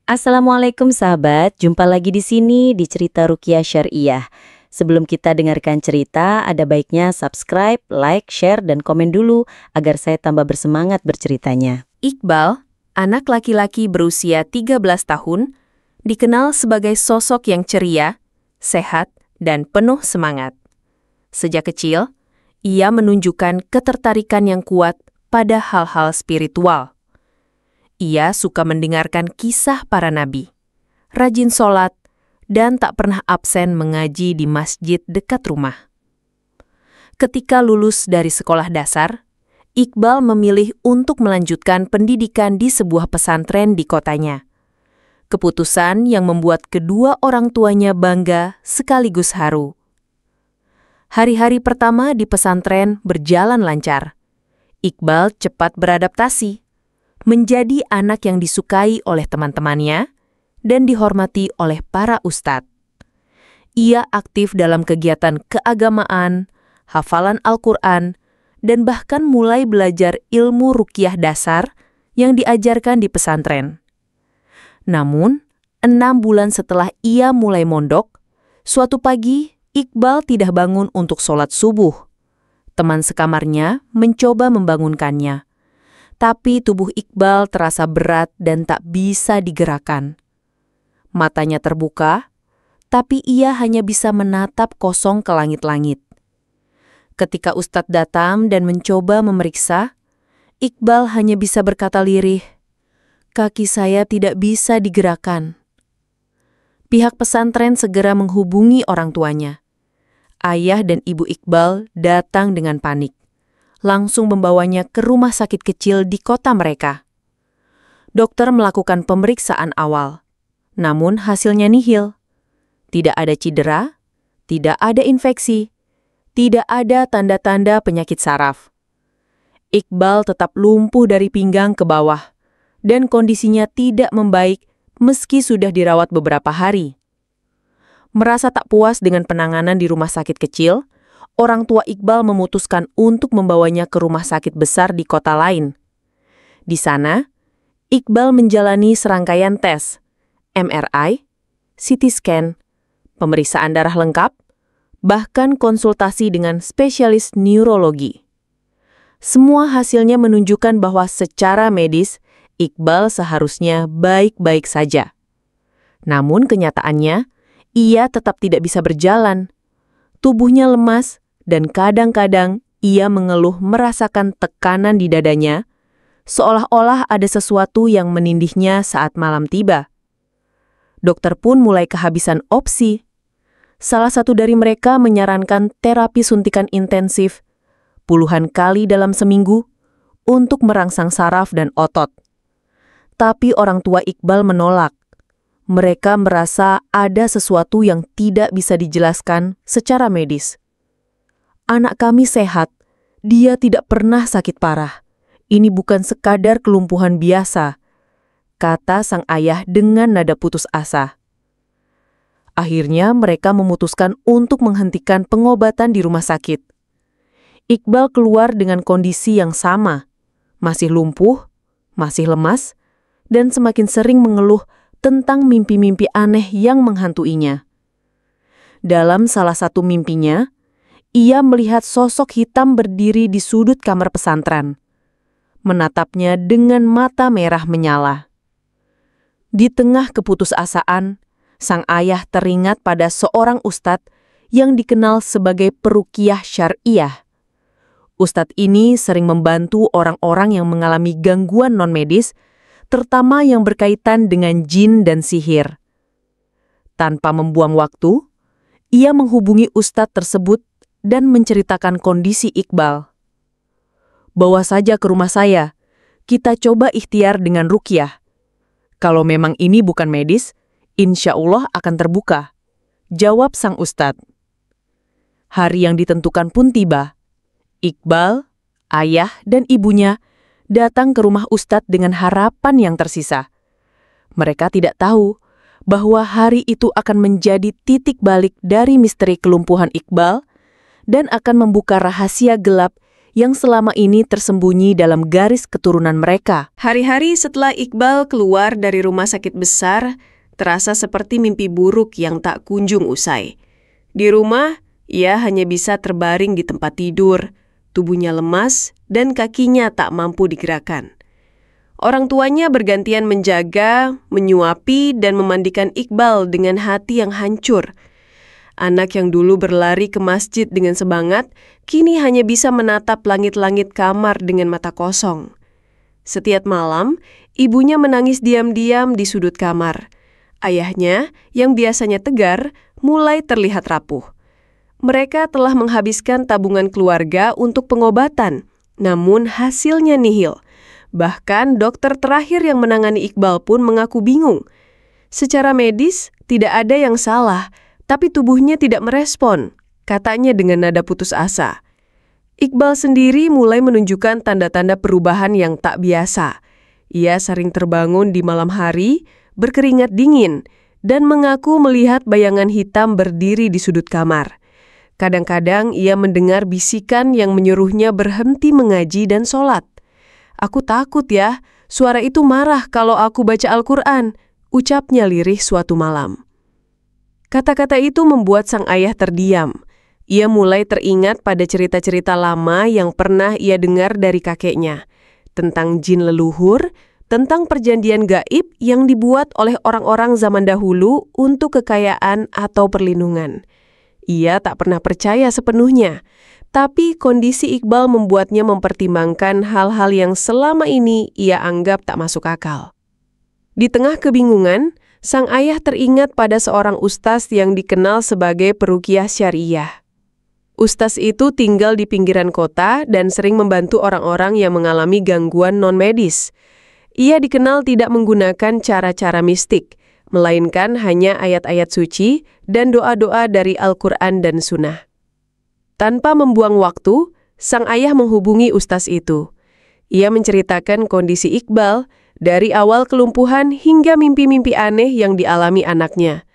Assalamualaikum sahabat, jumpa lagi di sini di Cerita Ruqyah Syariah. Sebelum kita dengarkan cerita, ada baiknya subscribe, like, share, dan komen dulu agar saya tambah bersemangat berceritanya. Iqbal, anak laki-laki berusia 13 tahun, dikenal sebagai sosok yang ceria, sehat, dan penuh semangat. Sejak kecil, ia menunjukkan ketertarikan yang kuat pada hal-hal spiritual. Ia suka mendengarkan kisah para nabi, rajin sholat, dan tak pernah absen mengaji di masjid dekat rumah. Ketika lulus dari sekolah dasar, Iqbal memilih untuk melanjutkan pendidikan di sebuah pesantren di kotanya. Keputusan yang membuat kedua orang tuanya bangga sekaligus haru. Hari-hari pertama di pesantren berjalan lancar. Iqbal cepat beradaptasi, menjadi anak yang disukai oleh teman-temannya dan dihormati oleh para ustadz. Ia aktif dalam kegiatan keagamaan, hafalan Al-Quran, dan bahkan mulai belajar ilmu ruqyah dasar yang diajarkan di pesantren. Namun, 6 bulan setelah ia mulai mondok, suatu pagi Iqbal tidak bangun untuk sholat subuh. Teman sekamarnya mencoba membangunkannya, tapi tubuh Iqbal terasa berat dan tak bisa digerakkan. Matanya terbuka, tapi ia hanya bisa menatap kosong ke langit-langit. Ketika ustadz datang dan mencoba memeriksa, Iqbal hanya bisa berkata lirih, "Kaki saya tidak bisa digerakkan." Pihak pesantren segera menghubungi orang tuanya. Ayah dan ibu Iqbal datang dengan panik, langsung membawanya ke rumah sakit kecil di kota mereka. Dokter melakukan pemeriksaan awal, namun hasilnya nihil. Tidak ada cedera, tidak ada infeksi, tidak ada tanda-tanda penyakit saraf. Iqbal tetap lumpuh dari pinggang ke bawah, dan kondisinya tidak membaik meski sudah dirawat beberapa hari. Merasa tak puas dengan penanganan di rumah sakit kecil, orang tua Iqbal memutuskan untuk membawanya ke rumah sakit besar di kota lain. Di sana, Iqbal menjalani serangkaian tes, MRI, CT scan, pemeriksaan darah lengkap, bahkan konsultasi dengan spesialis neurologi. Semua hasilnya menunjukkan bahwa secara medis, Iqbal seharusnya baik-baik saja. Namun kenyataannya, ia tetap tidak bisa berjalan. Tubuhnya lemas, dan kadang-kadang ia mengeluh merasakan tekanan di dadanya, seolah-olah ada sesuatu yang menindihnya saat malam tiba. Dokter pun mulai kehabisan opsi. Salah satu dari mereka menyarankan terapi suntikan intensif, puluhan kali dalam seminggu, untuk merangsang saraf dan otot. Tapi orang tua Iqbal menolak. Mereka merasa ada sesuatu yang tidak bisa dijelaskan secara medis. "Anak kami sehat, dia tidak pernah sakit parah. Ini bukan sekadar kelumpuhan biasa," kata sang ayah dengan nada putus asa. Akhirnya mereka memutuskan untuk menghentikan pengobatan di rumah sakit. Iqbal keluar dengan kondisi yang sama, masih lumpuh, masih lemas, dan semakin sering mengeluh tentang mimpi-mimpi aneh yang menghantuinya. Dalam salah satu mimpinya, ia melihat sosok hitam berdiri di sudut kamar pesantren, menatapnya dengan mata merah menyala. Di tengah keputusasaan, sang ayah teringat pada seorang ustadz yang dikenal sebagai peruqyah syariah. Ustadz ini sering membantu orang-orang yang mengalami gangguan non-medis, terutama yang berkaitan dengan jin dan sihir. Tanpa membuang waktu, ia menghubungi ustadz tersebut dan menceritakan kondisi Iqbal. "Bawa saja ke rumah saya, kita coba ikhtiar dengan ruqyah. Kalau memang ini bukan medis, insya Allah akan terbuka," jawab sang ustadz. Hari yang ditentukan pun tiba. Iqbal, ayah, dan ibunya datang ke rumah ustadz dengan harapan yang tersisa. Mereka tidak tahu bahwa hari itu akan menjadi titik balik dari misteri kelumpuhan Iqbal dan akan membuka rahasia gelap yang selama ini tersembunyi dalam garis keturunan mereka. Hari-hari setelah Iqbal keluar dari rumah sakit besar, terasa seperti mimpi buruk yang tak kunjung usai. Di rumah, ia hanya bisa terbaring di tempat tidur, tubuhnya lemas dan kakinya tak mampu digerakkan. Orang tuanya bergantian menjaga, menyuapi, dan memandikan Iqbal dengan hati yang hancur. Anak yang dulu berlari ke masjid dengan semangat, kini hanya bisa menatap langit-langit kamar dengan mata kosong. Setiap malam, ibunya menangis diam-diam di sudut kamar. Ayahnya, yang biasanya tegar, mulai terlihat rapuh. Mereka telah menghabiskan tabungan keluarga untuk pengobatan, namun hasilnya nihil. Bahkan dokter terakhir yang menangani Iqbal pun mengaku bingung. Secara medis, tidak ada yang salah, tapi tubuhnya tidak merespon, katanya dengan nada putus asa. Iqbal sendiri mulai menunjukkan tanda-tanda perubahan yang tak biasa. Ia sering terbangun di malam hari, berkeringat dingin, dan mengaku melihat bayangan hitam berdiri di sudut kamar. Kadang-kadang ia mendengar bisikan yang menyuruhnya berhenti mengaji dan sholat. "Aku takut ya, suara itu marah kalau aku baca Al-Quran," ucapnya lirih suatu malam. Kata-kata itu membuat sang ayah terdiam. Ia mulai teringat pada cerita-cerita lama yang pernah ia dengar dari kakeknya, tentang jin leluhur, tentang perjanjian gaib yang dibuat oleh orang-orang zaman dahulu untuk kekayaan atau perlindungan. Ia tak pernah percaya sepenuhnya, tapi kondisi Iqbal membuatnya mempertimbangkan hal-hal yang selama ini ia anggap tak masuk akal. Di tengah kebingungan, sang ayah teringat pada seorang ustaz yang dikenal sebagai peruqyah syariah. Ustaz itu tinggal di pinggiran kota dan sering membantu orang-orang yang mengalami gangguan non-medis. Ia dikenal tidak menggunakan cara-cara mistik, melainkan hanya ayat-ayat suci dan doa-doa dari Al-Quran dan Sunnah. Tanpa membuang waktu, sang ayah menghubungi ustaz itu. Ia menceritakan kondisi Iqbal, dari awal kelumpuhan hingga mimpi-mimpi aneh yang dialami anaknya.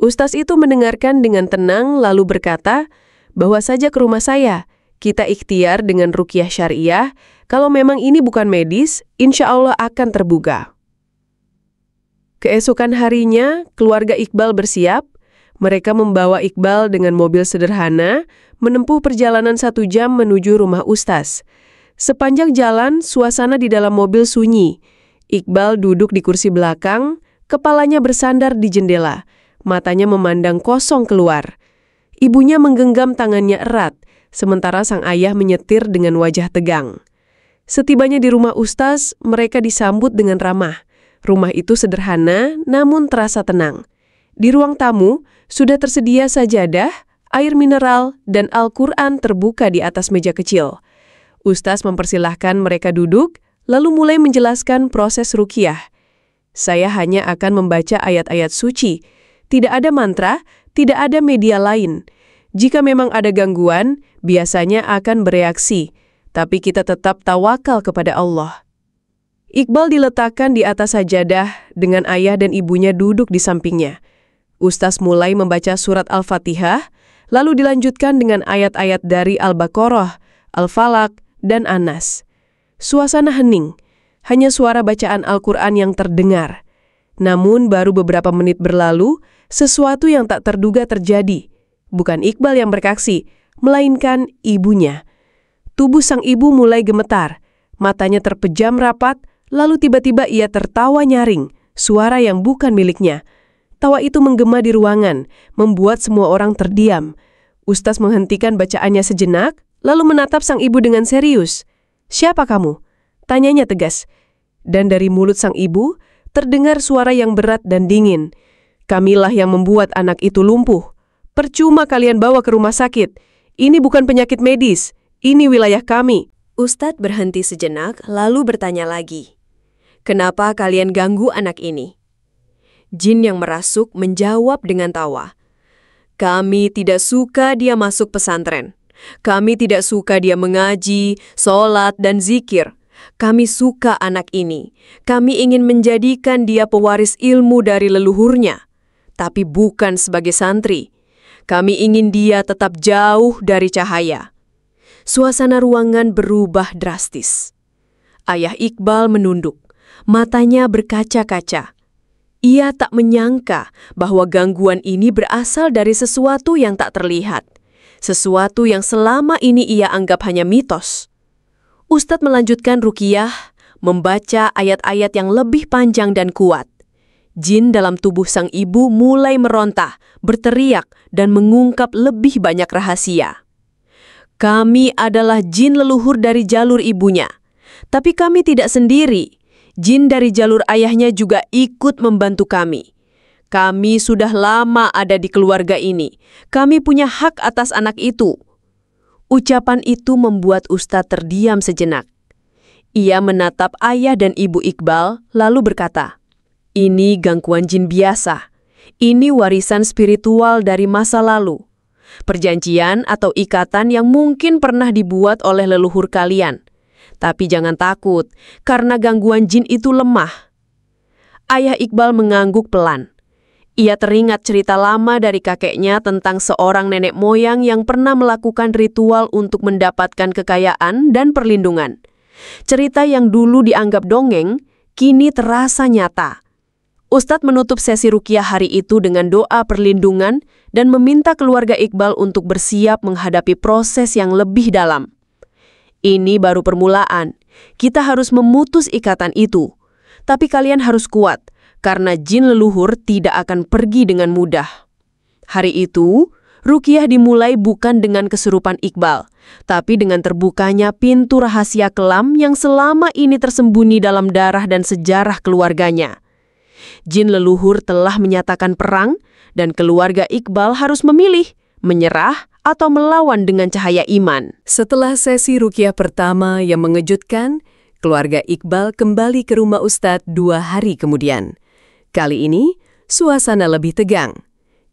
Ustaz itu mendengarkan dengan tenang lalu berkata, "Bawa saja ke rumah saya. Kita ikhtiar dengan ruqyah syariah. Kalau memang ini bukan medis, insya Allah akan terbuka." Keesokan harinya, keluarga Iqbal bersiap. Mereka membawa Iqbal dengan mobil sederhana, menempuh perjalanan 1 jam menuju rumah ustaz. Sepanjang jalan, suasana di dalam mobil sunyi. Iqbal duduk di kursi belakang, kepalanya bersandar di jendela, matanya memandang kosong keluar. Ibunya menggenggam tangannya erat, sementara sang ayah menyetir dengan wajah tegang. Setibanya di rumah ustaz, mereka disambut dengan ramah. Rumah itu sederhana, namun terasa tenang. Di ruang tamu, sudah tersedia sajadah, air mineral, dan Al-Quran terbuka di atas meja kecil. Ustaz mempersilahkan mereka duduk, lalu mulai menjelaskan proses ruqyah. "Saya hanya akan membaca ayat-ayat suci. Tidak ada mantra, tidak ada media lain. Jika memang ada gangguan, biasanya akan bereaksi. Tapi kita tetap tawakal kepada Allah." Iqbal diletakkan di atas sajadah dengan ayah dan ibunya duduk di sampingnya. Ustaz mulai membaca surat Al-Fatihah, lalu dilanjutkan dengan ayat-ayat dari Al-Baqarah, Al-Falaq, dan Anas. Suasana hening, hanya suara bacaan Al-Quran yang terdengar. Namun baru beberapa menit berlalu, sesuatu yang tak terduga terjadi. Bukan Iqbal yang bersaksi, melainkan ibunya. Tubuh sang ibu mulai gemetar, matanya terpejam rapat, lalu tiba-tiba ia tertawa nyaring, suara yang bukan miliknya. Tawa itu menggema di ruangan, membuat semua orang terdiam. Ustaz menghentikan bacaannya sejenak, lalu menatap sang ibu dengan serius. "Siapa kamu?" tanyanya tegas. Dan dari mulut sang ibu, terdengar suara yang berat dan dingin. "Kamilah yang membuat anak itu lumpuh. Percuma kalian bawa ke rumah sakit. Ini bukan penyakit medis, ini wilayah kami." Ustadz berhenti sejenak, lalu bertanya lagi. "Kenapa kalian ganggu anak ini?" Jin yang merasuk menjawab dengan tawa. "Kami tidak suka dia masuk pesantren. Kami tidak suka dia mengaji, sholat, dan zikir. Kami suka anak ini. Kami ingin menjadikan dia pewaris ilmu dari leluhurnya, tapi bukan sebagai santri. Kami ingin dia tetap jauh dari cahaya." Suasana ruangan berubah drastis. Ayah Iqbal menunduk, matanya berkaca-kaca. Ia tak menyangka bahwa gangguan ini berasal dari sesuatu yang tak terlihat, sesuatu yang selama ini ia anggap hanya mitos. Ustadz melanjutkan ruqyah, membaca ayat-ayat yang lebih panjang dan kuat. Jin dalam tubuh sang ibu mulai merontah, berteriak, dan mengungkap lebih banyak rahasia. Kami adalah jin leluhur dari jalur ibunya. Tapi kami tidak sendiri. Jin dari jalur ayahnya juga ikut membantu kami. Kami sudah lama ada di keluarga ini. Kami punya hak atas anak itu. Ucapan itu membuat Ustadz terdiam sejenak. Ia menatap ayah dan ibu Iqbal, lalu berkata, "Ini gangguan jin biasa. Ini warisan spiritual dari masa lalu. Perjanjian atau ikatan yang mungkin pernah dibuat oleh leluhur kalian. Tapi jangan takut, karena gangguan jin itu lemah." Ayah Iqbal mengangguk pelan. Ia teringat cerita lama dari kakeknya tentang seorang nenek moyang yang pernah melakukan ritual untuk mendapatkan kekayaan dan perlindungan. Cerita yang dulu dianggap dongeng, kini terasa nyata. Ustadz menutup sesi ruqyah hari itu dengan doa perlindungan dan meminta keluarga Iqbal untuk bersiap menghadapi proses yang lebih dalam. Ini baru permulaan. Kita harus memutus ikatan itu. Tapi kalian harus kuat, karena jin leluhur tidak akan pergi dengan mudah. Hari itu, ruqyah dimulai bukan dengan kesurupan Iqbal, tapi dengan terbukanya pintu rahasia kelam yang selama ini tersembunyi dalam darah dan sejarah keluarganya. Jin leluhur telah menyatakan perang, dan keluarga Iqbal harus memilih, menyerah, atau melawan dengan cahaya iman. Setelah sesi ruqyah pertama yang mengejutkan, keluarga Iqbal kembali ke rumah Ustadz 2 hari kemudian. Kali ini, suasana lebih tegang.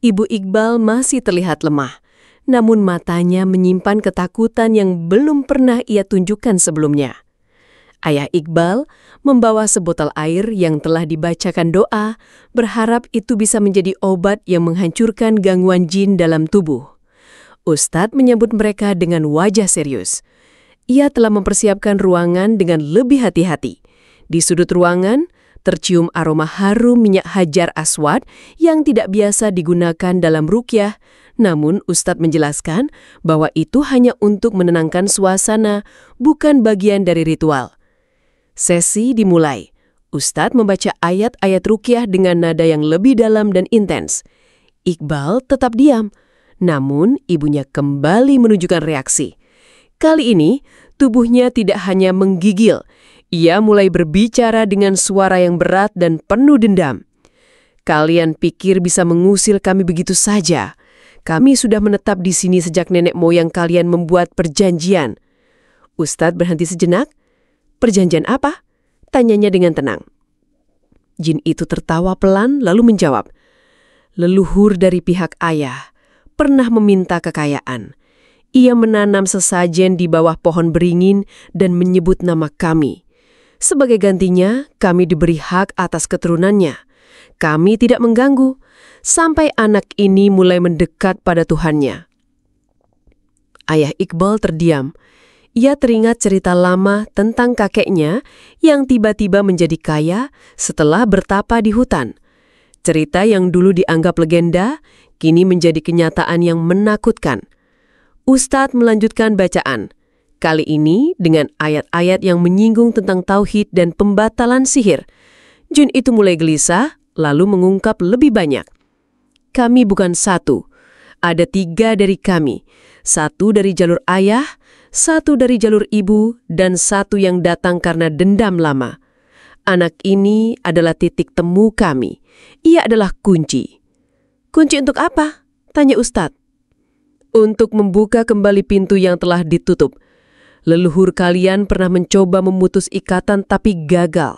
Ibu Iqbal masih terlihat lemah, namun matanya menyimpan ketakutan yang belum pernah ia tunjukkan sebelumnya. Ayah Iqbal membawa sebotol air yang telah dibacakan doa, berharap itu bisa menjadi obat yang menghancurkan gangguan jin dalam tubuh. Ustadz menyambut mereka dengan wajah serius. Ia telah mempersiapkan ruangan dengan lebih hati-hati. Di sudut ruangan, tercium aroma harum minyak hajar aswad yang tidak biasa digunakan dalam ruqyah, namun Ustadz menjelaskan bahwa itu hanya untuk menenangkan suasana, bukan bagian dari ritual. Sesi dimulai. Ustadz membaca ayat-ayat ruqyah dengan nada yang lebih dalam dan intens. Iqbal tetap diam, namun ibunya kembali menunjukkan reaksi. Kali ini, tubuhnya tidak hanya menggigil, ia mulai berbicara dengan suara yang berat dan penuh dendam. "Kalian pikir bisa mengusir kami begitu saja? Kami sudah menetap di sini sejak nenek moyang kalian membuat perjanjian." Ustadz berhenti sejenak. "Perjanjian apa?" tanyanya dengan tenang. Jin itu tertawa pelan lalu menjawab, "Leluhur dari pihak ayah pernah meminta kekayaan. Ia menanam sesajen di bawah pohon beringin dan menyebut nama kami. Sebagai gantinya, kami diberi hak atas keturunannya. Kami tidak mengganggu, sampai anak ini mulai mendekat pada Tuhannya." Ayah Iqbal terdiam. Ia teringat cerita lama tentang kakeknya yang tiba-tiba menjadi kaya setelah bertapa di hutan. Cerita yang dulu dianggap legenda, kini menjadi kenyataan yang menakutkan. Ustadz melanjutkan bacaan, kali ini dengan ayat-ayat yang menyinggung tentang tauhid dan pembatalan sihir. Jin itu mulai gelisah, lalu mengungkap lebih banyak. "Kami bukan satu. Ada 3 dari kami. 1 dari jalur ayah, 1 dari jalur ibu, dan 1 yang datang karena dendam lama. Anak ini adalah titik temu kami. Ia adalah kunci." "Kunci untuk apa?" tanya Ustadz. "Untuk membuka kembali pintu yang telah ditutup. Leluhur kalian pernah mencoba memutus ikatan tapi gagal.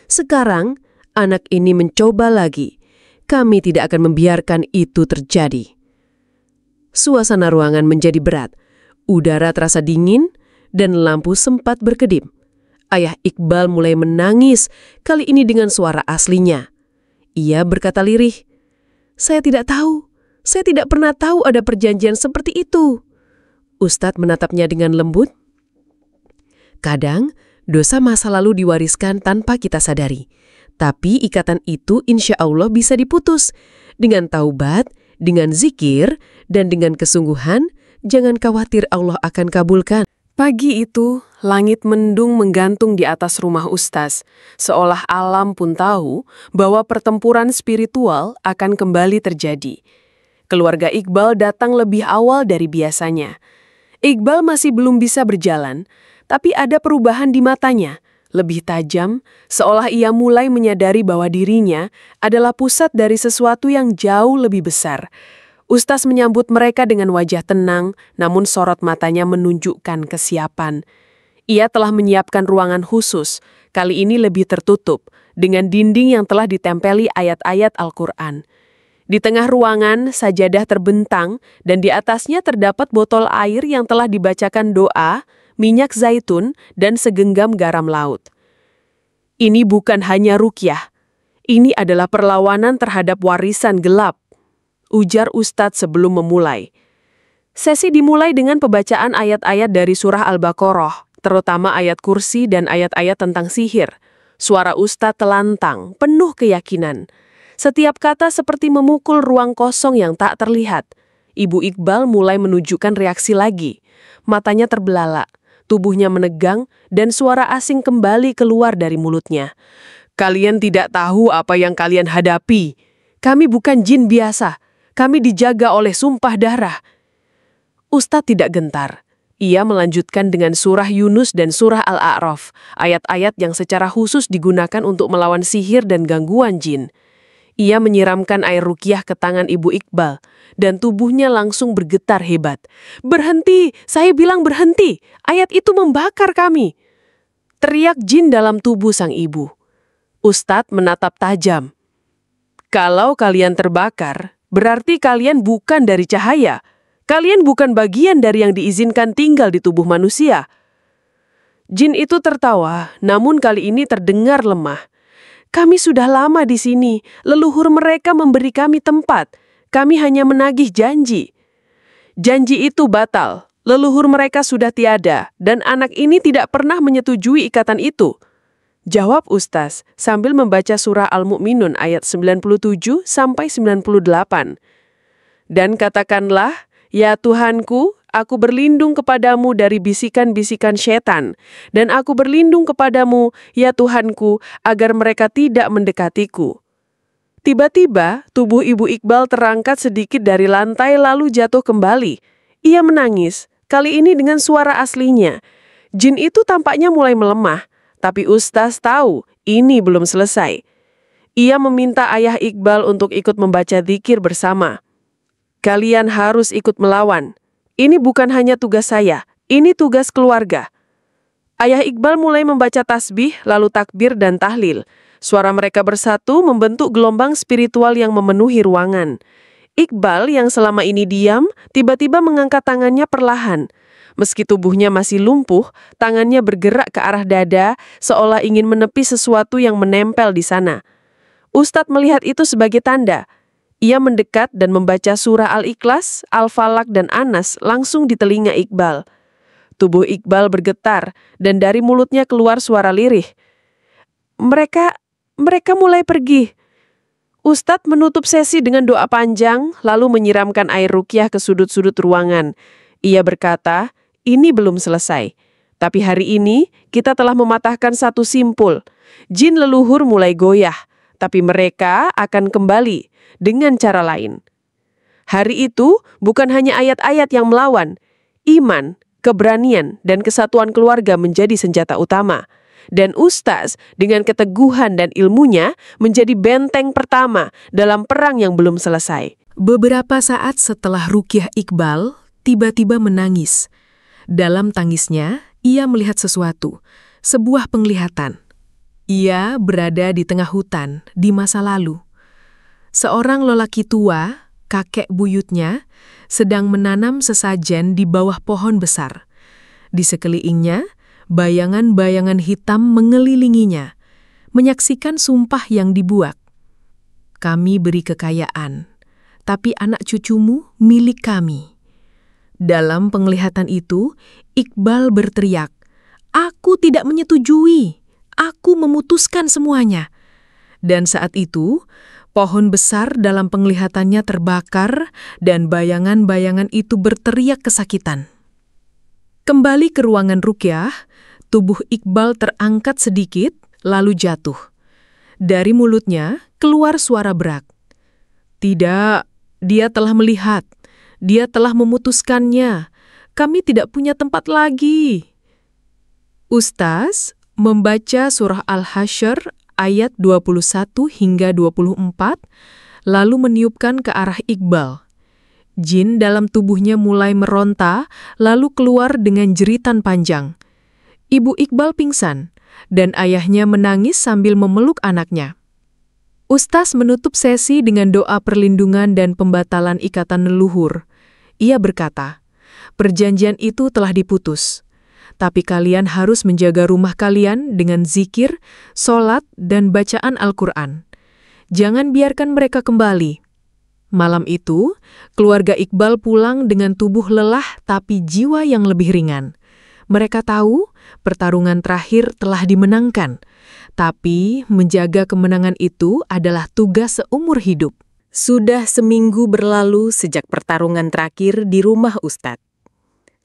Sekarang, anak ini mencoba lagi. Kami tidak akan membiarkan itu terjadi." Suasana ruangan menjadi berat. Udara terasa dingin dan lampu sempat berkedip. Ayah Iqbal mulai menangis, kali ini dengan suara aslinya. Ia berkata lirih, "Saya tidak tahu. Saya tidak pernah tahu ada perjanjian seperti itu." Ustadz menatapnya dengan lembut. Kadang, dosa masa lalu diwariskan tanpa kita sadari. Tapi ikatan itu insya Allah bisa diputus. Dengan taubat, dengan zikir, dan dengan kesungguhan, jangan khawatir Allah akan kabulkan. Pagi itu, langit mendung menggantung di atas rumah Ustaz, seolah alam pun tahu bahwa pertempuran spiritual akan kembali terjadi. Keluarga Iqbal datang lebih awal dari biasanya. Iqbal masih belum bisa berjalan, tapi ada perubahan di matanya, lebih tajam, seolah ia mulai menyadari bahwa dirinya adalah pusat dari sesuatu yang jauh lebih besar. Ustaz menyambut mereka dengan wajah tenang, namun sorot matanya menunjukkan kesiapan. Ia telah menyiapkan ruangan khusus, kali ini lebih tertutup, dengan dinding yang telah ditempeli ayat-ayat Al-Quran. Di tengah ruangan, sajadah terbentang, dan di atasnya terdapat botol air yang telah dibacakan doa, minyak zaitun, dan segenggam garam laut. Ini bukan hanya ruqyah, ini adalah perlawanan terhadap warisan gelap, ujar Ustadz sebelum memulai. Sesi dimulai dengan pembacaan ayat-ayat dari surah Al-Baqarah, terutama ayat kursi dan ayat-ayat tentang sihir. Suara Ustadz telantang, penuh keyakinan. Setiap kata seperti memukul ruang kosong yang tak terlihat. Ibu Iqbal mulai menunjukkan reaksi lagi. Matanya terbelalak, tubuhnya menegang, dan suara asing kembali keluar dari mulutnya. Kalian tidak tahu apa yang kalian hadapi. Kami bukan jin biasa. Kami dijaga oleh sumpah darah. Ustadz tidak gentar. Ia melanjutkan dengan surah Yunus dan surah Al-A'raf, ayat-ayat yang secara khusus digunakan untuk melawan sihir dan gangguan jin. Ia menyiramkan air ruqyah ke tangan Ibu Iqbal, dan tubuhnya langsung bergetar hebat. Berhenti, saya bilang berhenti, ayat itu membakar kami. Teriak jin dalam tubuh sang ibu. Ustadz menatap tajam. Kalau kalian terbakar, berarti kalian bukan dari cahaya. Kalian bukan bagian dari yang diizinkan tinggal di tubuh manusia. Jin itu tertawa, namun kali ini terdengar lemah. Kami sudah lama di sini, leluhur mereka memberi kami tempat. Kami hanya menagih janji. Janji itu batal, leluhur mereka sudah tiada, dan anak ini tidak pernah menyetujui ikatan itu. Jawab Ustaz sambil membaca surah Al-Mu'minun ayat 97 sampai 98. Dan katakanlah, ya Tuhanku, aku berlindung kepadamu dari bisikan-bisikan setan, dan aku berlindung kepadamu, ya Tuhanku, agar mereka tidak mendekatiku. Tiba-tiba, tubuh Ibu Iqbal terangkat sedikit dari lantai lalu jatuh kembali. Ia menangis, kali ini dengan suara aslinya. Jin itu tampaknya mulai melemah. Tapi Ustaz tahu, ini belum selesai. Ia meminta ayah Iqbal untuk ikut membaca dzikir bersama. Kalian harus ikut melawan. Ini bukan hanya tugas saya, ini tugas keluarga. Ayah Iqbal mulai membaca tasbih, lalu takbir dan tahlil. Suara mereka bersatu membentuk gelombang spiritual yang memenuhi ruangan. Iqbal yang selama ini diam, tiba-tiba mengangkat tangannya perlahan. Meski tubuhnya masih lumpuh, tangannya bergerak ke arah dada, seolah ingin menepi sesuatu yang menempel di sana. Ustadz melihat itu sebagai tanda. Ia mendekat dan membaca surah Al-Ikhlas, Al-Falaq, dan Anas langsung di telinga Iqbal. Tubuh Iqbal bergetar, dan dari mulutnya keluar suara lirih. Mereka mulai pergi. Ustadz menutup sesi dengan doa panjang, lalu menyiramkan air ruqyah ke sudut-sudut ruangan. Ia berkata, ini belum selesai. Tapi hari ini, kita telah mematahkan satu simpul. Jin leluhur mulai goyah, tapi mereka akan kembali dengan cara lain. Hari itu, bukan hanya ayat-ayat yang melawan. Iman, keberanian, dan kesatuan keluarga menjadi senjata utama. Dan Ustaz, dengan keteguhan dan ilmunya, menjadi benteng pertama dalam perang yang belum selesai. Beberapa saat setelah ruqyah Iqbal tiba-tiba menangis. Dalam tangisnya, ia melihat sesuatu, sebuah penglihatan. Ia berada di tengah hutan, di masa lalu. Seorang lelaki tua, kakek buyutnya, sedang menanam sesajen di bawah pohon besar. Di sekelilingnya, bayangan-bayangan hitam mengelilinginya, menyaksikan sumpah yang dibuat. Kami beri kekayaan, tapi anak cucumu milik kami. Dalam penglihatan itu, Iqbal berteriak, "Aku tidak menyetujui. Aku memutuskan semuanya." Dan saat itu, pohon besar dalam penglihatannya terbakar dan bayangan-bayangan itu berteriak kesakitan. Kembali ke ruangan ruqyah, tubuh Iqbal terangkat sedikit, lalu jatuh. Dari mulutnya keluar suara berat. "Tidak, dia telah melihat. Dia telah memutuskannya. Kami tidak punya tempat lagi." Ustaz membaca surah Al-Hasyr ayat 21 hingga 24, lalu meniupkan ke arah Iqbal. Jin dalam tubuhnya mulai meronta, lalu keluar dengan jeritan panjang. Ibu Iqbal pingsan, dan ayahnya menangis sambil memeluk anaknya. Ustaz menutup sesi dengan doa perlindungan dan pembatalan ikatan leluhur. Ia berkata, "Perjanjian itu telah diputus, tapi kalian harus menjaga rumah kalian dengan zikir, sholat, dan bacaan Al-Quran. Jangan biarkan mereka kembali." Malam itu, keluarga Iqbal pulang dengan tubuh lelah tapi jiwa yang lebih ringan. Mereka tahu pertarungan terakhir telah dimenangkan, tapi menjaga kemenangan itu adalah tugas seumur hidup. Sudah seminggu berlalu sejak pertarungan terakhir di rumah Ustadz.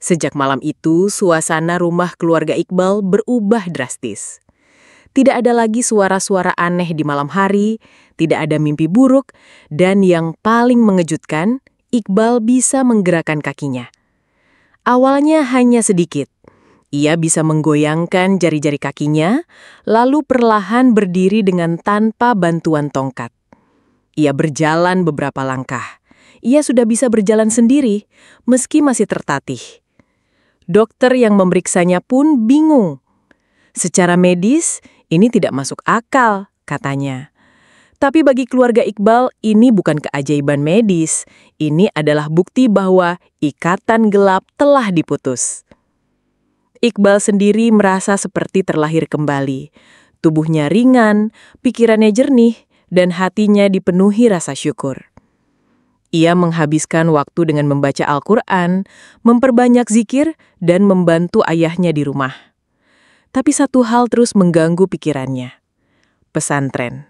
Sejak malam itu, suasana rumah keluarga Iqbal berubah drastis. Tidak ada lagi suara-suara aneh di malam hari, tidak ada mimpi buruk, dan yang paling mengejutkan, Iqbal bisa menggerakkan kakinya. Awalnya hanya sedikit. Ia bisa menggoyangkan jari-jari kakinya, lalu perlahan berdiri dengan tanpa bantuan tongkat. Ia berjalan beberapa langkah. Ia sudah bisa berjalan sendiri, meski masih tertatih. Dokter yang memeriksanya pun bingung. Secara medis, ini tidak masuk akal, katanya. Tapi bagi keluarga Iqbal, ini bukan keajaiban medis. Ini adalah bukti bahwa ikatan gelap telah diputus. Iqbal sendiri merasa seperti terlahir kembali. Tubuhnya ringan, pikirannya jernih, dan hatinya dipenuhi rasa syukur. Ia menghabiskan waktu dengan membaca Al-Quran, memperbanyak zikir, dan membantu ayahnya di rumah. Tapi satu hal terus mengganggu pikirannya. Pesantren.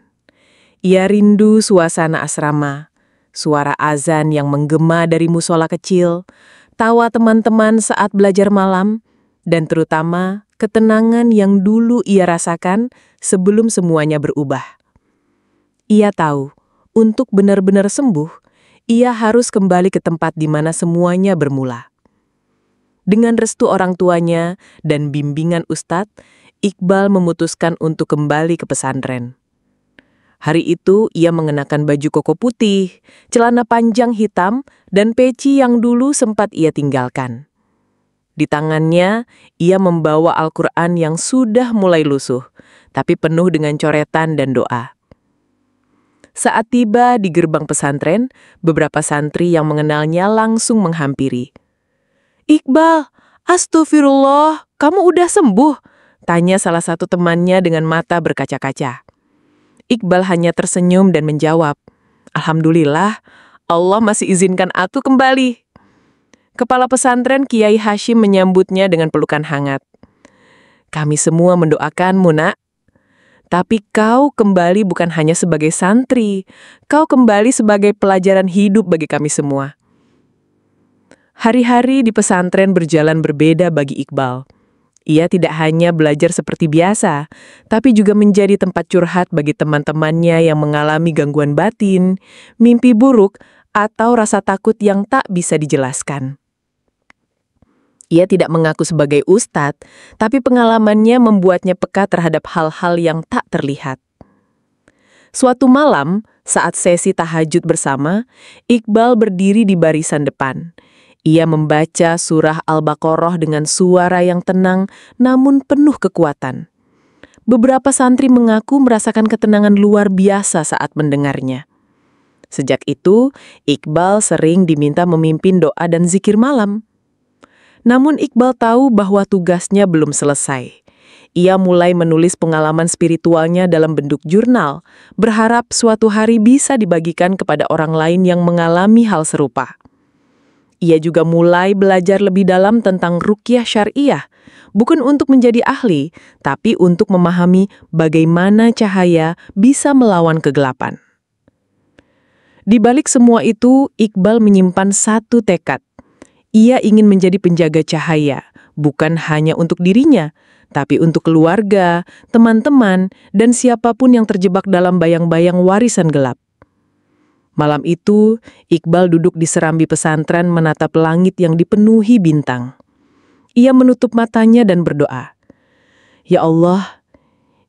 Ia rindu suasana asrama, suara azan yang menggema dari musola kecil, tawa teman-teman saat belajar malam, dan terutama ketenangan yang dulu ia rasakan sebelum semuanya berubah. Ia tahu, untuk benar-benar sembuh, ia harus kembali ke tempat di mana semuanya bermula. Dengan restu orang tuanya dan bimbingan Ustadz, Iqbal memutuskan untuk kembali ke pesantren. Hari itu ia mengenakan baju koko putih, celana panjang hitam, dan peci yang dulu sempat ia tinggalkan. Di tangannya, ia membawa Al-Quran yang sudah mulai lusuh, tapi penuh dengan coretan dan doa. Saat tiba di gerbang pesantren, beberapa santri yang mengenalnya langsung menghampiri. "Iqbal, astagfirullah, kamu udah sembuh?" tanya salah satu temannya dengan mata berkaca-kaca. Iqbal hanya tersenyum dan menjawab, "Alhamdulillah, Allah masih izinkan aku kembali." Kepala pesantren Kiai Hashim menyambutnya dengan pelukan hangat. "Kami semua mendoakanmu, Nak. Tapi kau kembali bukan hanya sebagai santri, kau kembali sebagai pelajaran hidup bagi kami semua." Hari-hari di pesantren berjalan berbeda bagi Iqbal. Ia tidak hanya belajar seperti biasa, tapi juga menjadi tempat curhat bagi teman-temannya yang mengalami gangguan batin, mimpi buruk, atau rasa takut yang tak bisa dijelaskan. Ia tidak mengaku sebagai ustadz, tapi pengalamannya membuatnya peka terhadap hal-hal yang tak terlihat. Suatu malam, saat sesi tahajud bersama, Iqbal berdiri di barisan depan. Ia membaca surah Al-Baqarah dengan suara yang tenang namun penuh kekuatan. Beberapa santri mengaku merasakan ketenangan luar biasa saat mendengarnya. Sejak itu, Iqbal sering diminta memimpin doa dan zikir malam. Namun Iqbal tahu bahwa tugasnya belum selesai. Ia mulai menulis pengalaman spiritualnya dalam bentuk jurnal, berharap suatu hari bisa dibagikan kepada orang lain yang mengalami hal serupa. Ia juga mulai belajar lebih dalam tentang ruqyah syariah, bukan untuk menjadi ahli, tapi untuk memahami bagaimana cahaya bisa melawan kegelapan. Di balik semua itu, Iqbal menyimpan satu tekad. Ia ingin menjadi penjaga cahaya, bukan hanya untuk dirinya, tapi untuk keluarga, teman-teman, dan siapapun yang terjebak dalam bayang-bayang warisan gelap. Malam itu, Iqbal duduk di serambi pesantren menatap langit yang dipenuhi bintang. Ia menutup matanya dan berdoa, "Ya Allah,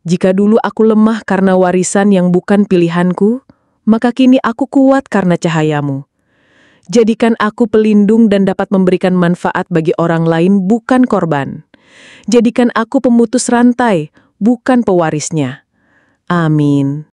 jika dulu aku lemah karena warisan yang bukan pilihanku, maka kini aku kuat karena cahayamu. Jadikan aku pelindung dan dapat memberikan manfaat bagi orang lain, bukan korban. Jadikan aku pemutus rantai, bukan pewarisnya. Amin."